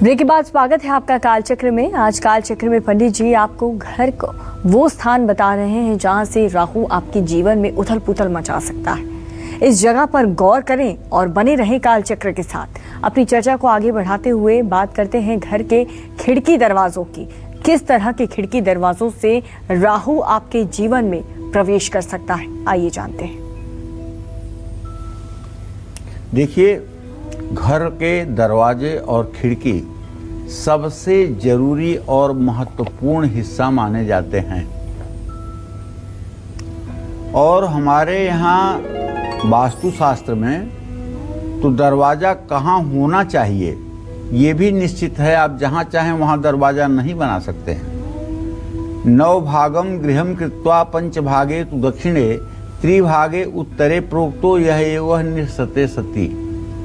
Break के बाद स्वागत है आपका कालचक्र में। आज कालचक्र में पंडित जी आपको घर को वो स्थान बता रहे हैं जहां से राहु आपके जीवन में उथल पुथल मचा सकता है। इस जगह पर गौर करें और बने रहें कालचक्र के साथ। अपनी चर्चा को आगे बढ़ाते हुए बात करते हैं घर के खिड़की दरवाजों की। किस तरह के खिड़की दरवाजों से राहु आपके जीवन में प्रवेश कर सकता है, आइए जानते हैं। देखिए, घर के दरवाजे और खिड़की सबसे जरूरी और महत्वपूर्ण हिस्सा माने जाते हैं और हमारे यहाँ वास्तुशास्त्र में तो दरवाज़ा कहाँ होना चाहिए ये भी निश्चित है। आप जहाँ चाहें वहाँ दरवाज़ा नहीं बना सकते हैं। 9 भागम गृहम कृत्वा पंचभागे तु दक्षिणे त्रिभागे उत्तरे प्रोक्तो यह एवं निसते सती।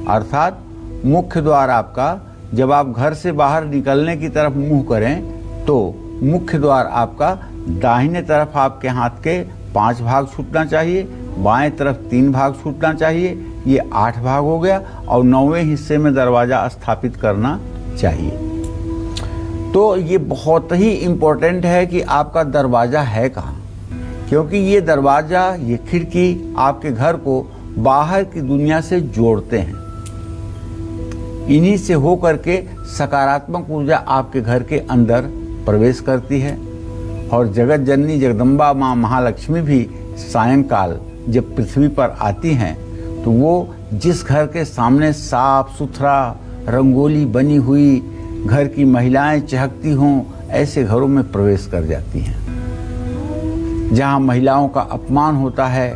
अर्थात मुख्य द्वार आपका जब आप घर से बाहर निकलने की तरफ मुंह करें तो मुख्य द्वार आपका दाहिने तरफ आपके हाथ के 5 भाग छूटना चाहिए, बाएं तरफ 3 भाग छूटना चाहिए। ये 8 भाग हो गया और 9वें हिस्से में दरवाज़ा स्थापित करना चाहिए। तो ये बहुत ही इम्पोर्टेंट है कि आपका दरवाज़ा है कहाँ, क्योंकि ये दरवाज़ा, ये खिड़की आपके घर को बाहर की दुनिया से जोड़ते हैं। इन्हीं से हो करके सकारात्मक ऊर्जा आपके घर के अंदर प्रवेश करती है और जगत जननी जगदम्बा माँ महालक्ष्मी भी सायंकाल जब पृथ्वी पर आती हैं तो वो जिस घर के सामने साफ सुथरा रंगोली बनी हुई घर की महिलाएं चहकती हों, ऐसे घरों में प्रवेश कर जाती हैं। जहाँ महिलाओं का अपमान होता है,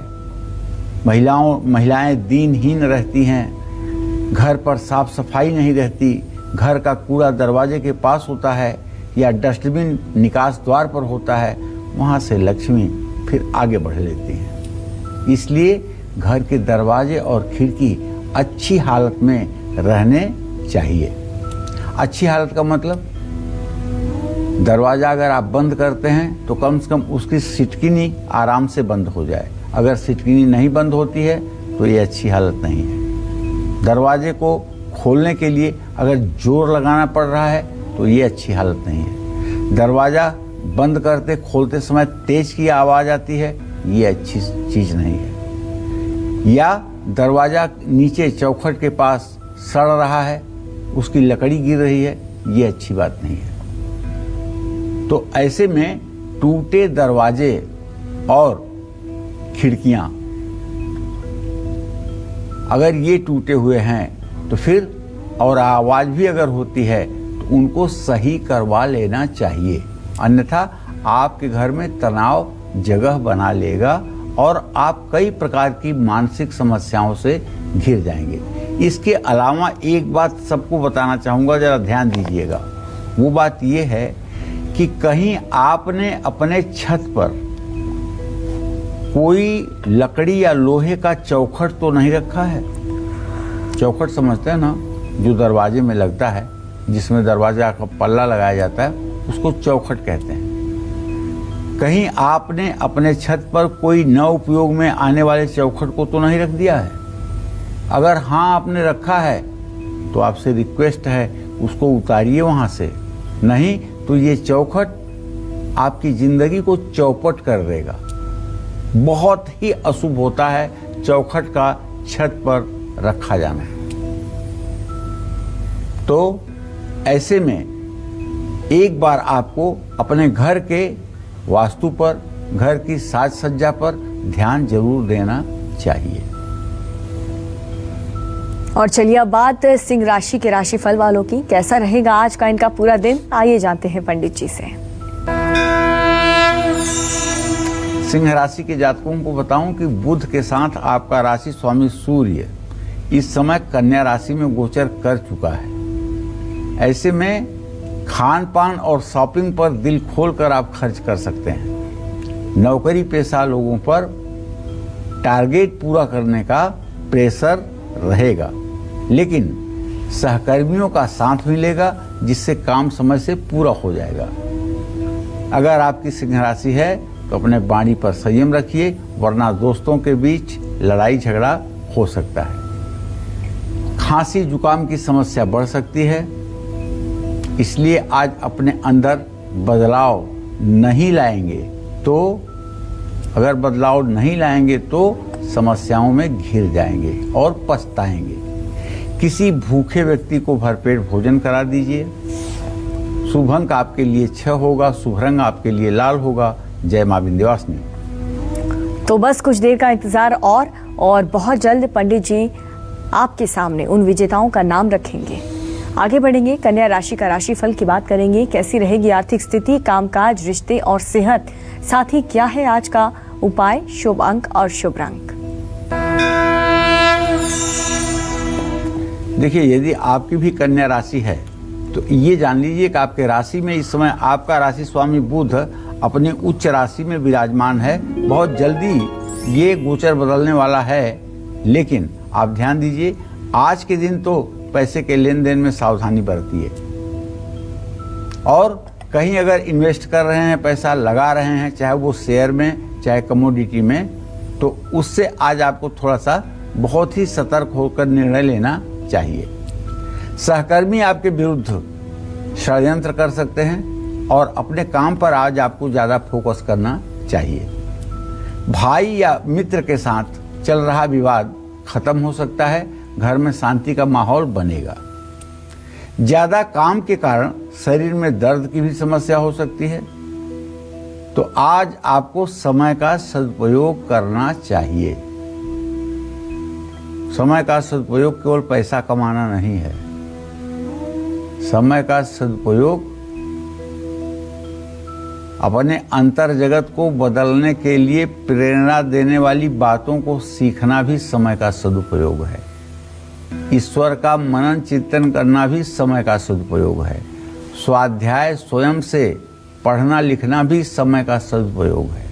महिलाएं दीनहीन रहती हैं, घर पर साफ सफाई नहीं रहती, घर का कूड़ा दरवाजे के पास होता है या डस्टबिन निकास द्वार पर होता है, वहाँ से लक्ष्मी फिर आगे बढ़ लेती हैं। इसलिए घर के दरवाजे और खिड़की अच्छी हालत में रहने चाहिए। अच्छी हालत का मतलब दरवाज़ा अगर आप बंद करते हैं तो कम से कम उसकी सिटकिनी आराम से बंद हो जाए। अगर सिटकिनी नहीं बंद होती है तो ये अच्छी हालत नहीं है। दरवाजे को खोलने के लिए अगर जोर लगाना पड़ रहा है तो ये अच्छी हालत नहीं है। दरवाज़ा बंद करते खोलते समय तेज की आवाज़ आती है, ये अच्छी चीज़ नहीं है। या दरवाज़ा नीचे चौखट के पास सड़ रहा है, उसकी लकड़ी गिर रही है, ये अच्छी बात नहीं है। तो ऐसे में टूटे दरवाजे और खिड़कियाँ अगर ये टूटे हुए हैं तो फिर और आवाज़ भी अगर होती है तो उनको सही करवा लेना चाहिए, अन्यथा आपके घर में तनाव जगह बना लेगा और आप कई प्रकार की मानसिक समस्याओं से घिर जाएंगे। इसके अलावा एक बात सबको बताना चाहूँगा, ज़रा ध्यान दीजिएगा। वो बात ये है कि कहीं आपने अपने छत पर कोई लकड़ी या लोहे का चौखट तो नहीं रखा है। चौखट समझते हैं ना, जो दरवाजे में लगता है, जिसमें दरवाजा का पल्ला लगाया जाता है, उसको चौखट कहते हैं। कहीं आपने अपने छत पर कोई न उपयोग में आने वाले चौखट को तो नहीं रख दिया है। अगर हाँ आपने रखा है तो आपसे रिक्वेस्ट है उसको उतारिए वहाँ से, नहीं तो ये चौखट आपकी जिंदगी को चौपट कर देगा। बहुत ही अशुभ होता है चौखट का छत पर रखा जाना। तो ऐसे में एक बार आपको अपने घर के वास्तु पर, घर की साज सज्जा पर ध्यान जरूर देना चाहिए। और चलिए अब बात सिंह राशि के राशिफल वालों की। कैसा रहेगा आज का इनका पूरा दिन, आइए जानते हैं पंडित जी से। सिंह राशि के जातकों को बताऊं कि बुध के साथ आपका राशि स्वामी सूर्य इस समय कन्या राशि में गोचर कर चुका है। ऐसे में खान पान और शॉपिंग पर दिल खोलकर आप खर्च कर सकते हैं। नौकरी पेशा लोगों पर टारगेट पूरा करने का प्रेशर रहेगा, लेकिन सहकर्मियों का साथ मिलेगा जिससे काम समय से पूरा हो जाएगा। अगर आपकी सिंह राशि है तो अपने वाणी पर संयम रखिए, वरना दोस्तों के बीच लड़ाई झगड़ा हो सकता है। खांसी जुकाम की समस्या बढ़ सकती है। इसलिए आज अपने अंदर बदलाव नहीं लाएंगे तो, अगर बदलाव नहीं लाएंगे तो समस्याओं में घिर जाएंगे और पछताएंगे। किसी भूखे व्यक्ति को भरपेट भोजन करा दीजिए। शुभ अंक आपके लिए 6 होगा, शुभ रंग आपके लिए लाल होगा। जय मां विंध्यवासिनी। तो बस कुछ देर का इंतजार और बहुत जल्द पंडित जी आपके सामने उन विजेताओं का नाम रखेंगे। आगे बढ़ेंगे, कन्या राशि का राशिफल की बात करेंगे। कैसी रहेगी आर्थिक स्थिति, कामकाज, रिश्ते और सेहत, साथ ही क्या है आज का उपाय, शुभ अंक और शुभ रंग। देखिए, यदि आपकी भी कन्या राशि है तो ये जान लीजिए कि आपके राशि में इस समय आपका राशि स्वामी बुध अपने उच्च राशि में विराजमान है। बहुत जल्दी ये गोचर बदलने वाला है, लेकिन आप ध्यान दीजिए, आज के दिन तो पैसे के लेन देन में सावधानी बरतिए। और कहीं अगर इन्वेस्ट कर रहे हैं, पैसा लगा रहे हैं, चाहे वो शेयर में चाहे कमोडिटी में, तो उससे आज आपको थोड़ा सा बहुत ही सतर्क होकर निर्णय लेना चाहिए। सहकर्मी आपके विरुद्ध षड्यंत्र कर सकते हैं और अपने काम पर आज आपको ज़्यादा फोकस करना चाहिए। भाई या मित्र के साथ चल रहा विवाद खत्म हो सकता है, घर में शांति का माहौल बनेगा। ज़्यादा काम के कारण शरीर में दर्द की भी समस्या हो सकती है, तो आज आपको समय का सदुपयोग करना चाहिए। समय का सदुपयोग केवल पैसा कमाना नहीं है, समय का सदुपयोग अपने अंतर जगत को बदलने के लिए प्रेरणा देने वाली बातों को सीखना भी समय का सदुपयोग है। ईश्वर का मनन चिंतन करना भी समय का सदुपयोग है। स्वाध्याय स्वयं से पढ़ना लिखना भी समय का सदुपयोग है।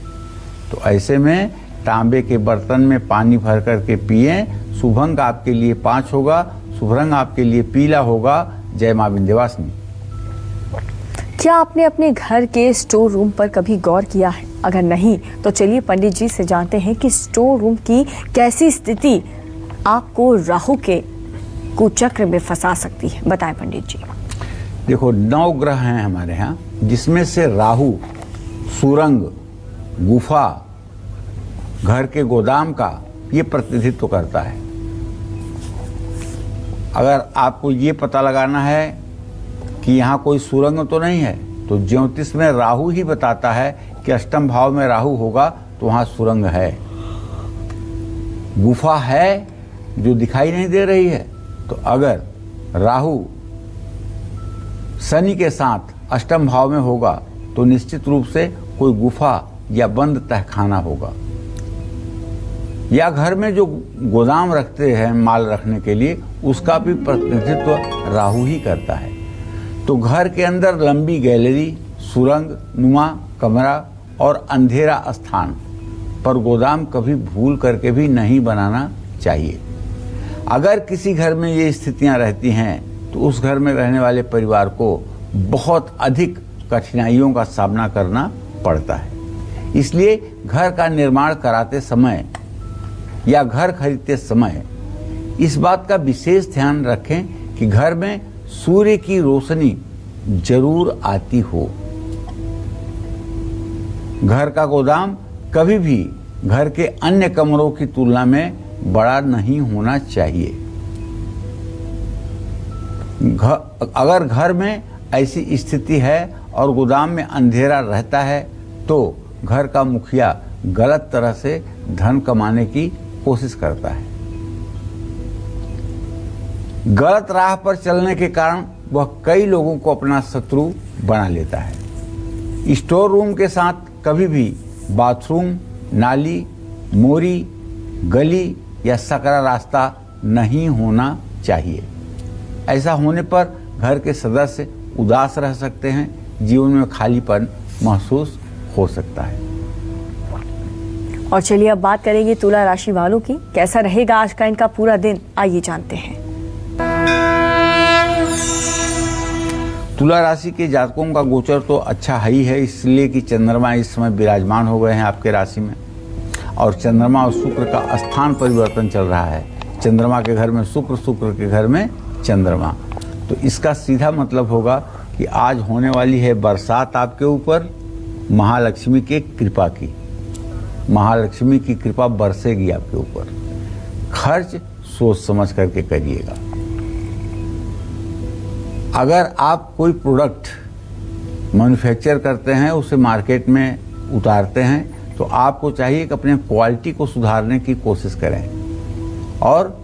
तो ऐसे में तांबे के बर्तन में पानी भर करके पिए। शुभ अंक आपके लिए 5 होगा, शुभ रंग आपके लिए पीला होगा। जय मां विंध्यवासिनी। क्या आपने अपने घर के स्टोर रूम पर कभी गौर किया है? अगर नहीं तो चलिए पंडित जी से जानते हैं कि स्टोर रूम की कैसी स्थिति आपको राहु के कुचक्र में फंसा सकती है। बताएं पंडित जी। देखो, 9 ग्रह हैं हमारे यहाँ, जिसमें से राहु सुरंग, गुफा, घर के गोदाम का ये प्रतिनिधित्व करता है। अगर आपको ये पता लगाना है कि यहाँ कोई सुरंग तो नहीं है, तो ज्योतिष में राहु ही बताता है कि अष्टम भाव में राहु होगा तो वहाँ सुरंग है। गुफा है जो दिखाई नहीं दे रही है, तो अगर राहु शनि के साथ अष्टम भाव में होगा तो निश्चित रूप से कोई गुफा या बंद तहखाना होगा। या घर में जो गोदाम रखते हैं माल रखने के लिए, उसका भी प्रतिनिधित्व राहु ही करता है। तो घर के अंदर लंबी गैलरी, सुरंग नुमा कमरा और अंधेरा स्थान पर गोदाम कभी भूल करके भी नहीं बनाना चाहिए। अगर किसी घर में ये स्थितियां रहती हैं तो उस घर में रहने वाले परिवार को बहुत अधिक कठिनाइयों का सामना करना पड़ता है। इसलिए घर का निर्माण कराते समय या घर खरीदते समय इस बात का विशेष ध्यान रखें कि घर में सूर्य की रोशनी जरूर आती हो। घर का गोदाम कभी भी घर के अन्य कमरों की तुलना में बड़ा नहीं होना चाहिए। अगर घर में ऐसी स्थिति है और गोदाम में अंधेरा रहता है तो घर का मुखिया गलत तरह से धन कमाने की कोशिश करता है। गलत राह पर चलने के कारण वह कई लोगों को अपना शत्रु बना लेता है। स्टोर रूम के साथ कभी भी बाथरूम, नाली, मोरी, गली या सकरा रास्ता नहीं होना चाहिए। ऐसा होने पर घर के सदस्य उदास रह सकते हैं, जीवन में खालीपन महसूस हो सकता है। और चलिए अब बात करेंगे तुला राशि वालों की। कैसा रहेगा आज का इनका पूरा दिन, आइए जानते हैं। तुला राशि के जातकों का गोचर तो अच्छा ही है, इसलिए कि चंद्रमा इस समय विराजमान हो गए हैं आपके राशि में और चंद्रमा और शुक्र का स्थान परिवर्तन चल रहा है। चंद्रमा के घर में शुक्र, शुक्र के घर में चंद्रमा। तो इसका सीधा मतलब होगा कि आज होने वाली है बरसात आपके ऊपर महालक्ष्मी के कृपा की। महालक्ष्मी की कृपा बरसेगी आपके ऊपर। खर्च सोच समझ करके करिएगा। अगर आप कोई प्रोडक्ट मैन्युफैक्चर करते हैं, उसे मार्केट में उतारते हैं, तो आपको चाहिए कि अपने क्वालिटी को सुधारने की कोशिश करें और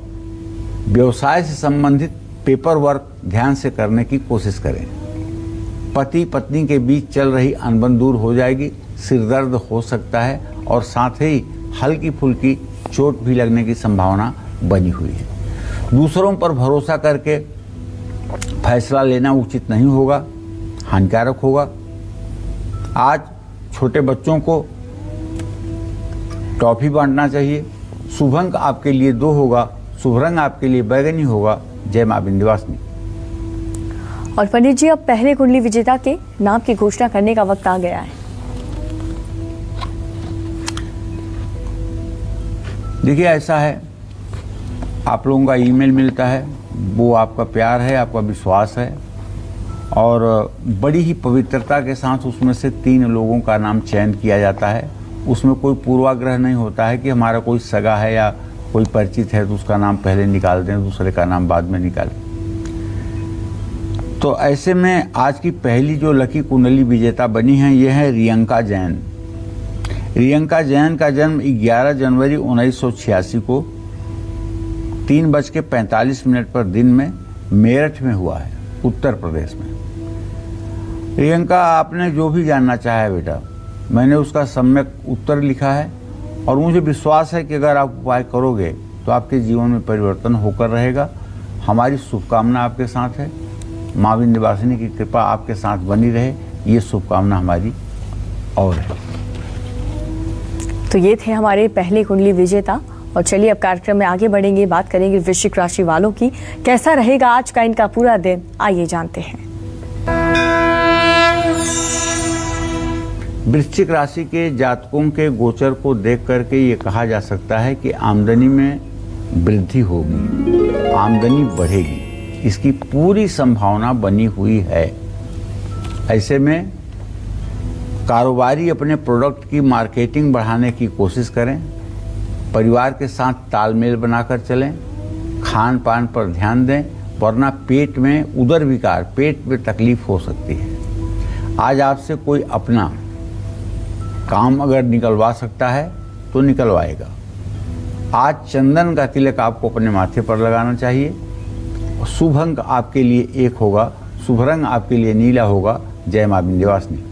व्यवसाय से संबंधित पेपर वर्क ध्यान से करने की कोशिश करें। पति पत्नी के बीच चल रही अनबन दूर हो जाएगी, सिरदर्द हो सकता है और साथ ही हल्की फुल्की चोट भी लगने की संभावना बनी हुई है। दूसरों पर भरोसा करके फैसला लेना उचित नहीं होगा, हानिकारक होगा। आज छोटे बच्चों को टॉफी बांटना चाहिए। शुभ अंक आपके लिए 2 होगा, शुभ रंग आपके लिए बैगनी होगा। जय मां विंध्यवासिनी। और पंडित जी, अब पहले कुंडली विजेता के नाम की घोषणा करने का वक्त आ गया है। देखिए, ऐसा है, आप लोगों का ईमेल मिलता है, वो आपका प्यार है, आपका विश्वास है और बड़ी ही पवित्रता के साथ उसमें से 3 लोगों का नाम चयन किया जाता है। उसमें कोई पूर्वाग्रह नहीं होता है कि हमारा कोई सगा है या कोई परिचित है तो उसका नाम पहले निकाल दें, दूसरे का नाम बाद में निकालें। तो ऐसे में आज की पहली जो लकी कुंडली विजेता बनी है, ये है रियंका जैन। रियंका जैन का जन्म 11 जनवरी 1986 को 3:45 पर दिन में मेरठ में हुआ है, उत्तर प्रदेश में। रियंका, आपने जो भी जानना चाहा है बेटा, मैंने उसका सम्यक उत्तर लिखा है और मुझे विश्वास है कि अगर आप उपाय करोगे तो आपके जीवन में परिवर्तन होकर रहेगा। हमारी शुभकामना आपके साथ है। मां विंध्यवासिनी की कृपा आपके साथ बनी रहे, ये शुभकामना हमारी और है। तो ये थे हमारे पहले कुंडली विजेता। और चलिए अब कार्यक्रम में आगे बढ़ेंगे, बात करेंगे वृश्चिक राशि वालों की। कैसा रहेगा आज का इनका पूरा दिन, आइए जानते हैं। वृश्चिक राशि के जातकों के गोचर को देख करके ये कहा जा सकता है कि आमदनी में वृद्धि होगी, आमदनी बढ़ेगी, इसकी पूरी संभावना बनी हुई है। ऐसे में कारोबारी अपने प्रोडक्ट की मार्केटिंग बढ़ाने की कोशिश करें, परिवार के साथ तालमेल बनाकर चलें, खान पान पर ध्यान दें, वरना पेट में उदर विकार, पेट में तकलीफ हो सकती है। आज आपसे कोई अपना काम अगर निकलवा सकता है तो निकलवाएगा। आज चंदन का तिलक आपको अपने माथे पर लगाना चाहिए। शुभ अंक आपके लिए 1 होगा, शुभ रंग आपके लिए नीला होगा। जय मां विंध्यवासिनी।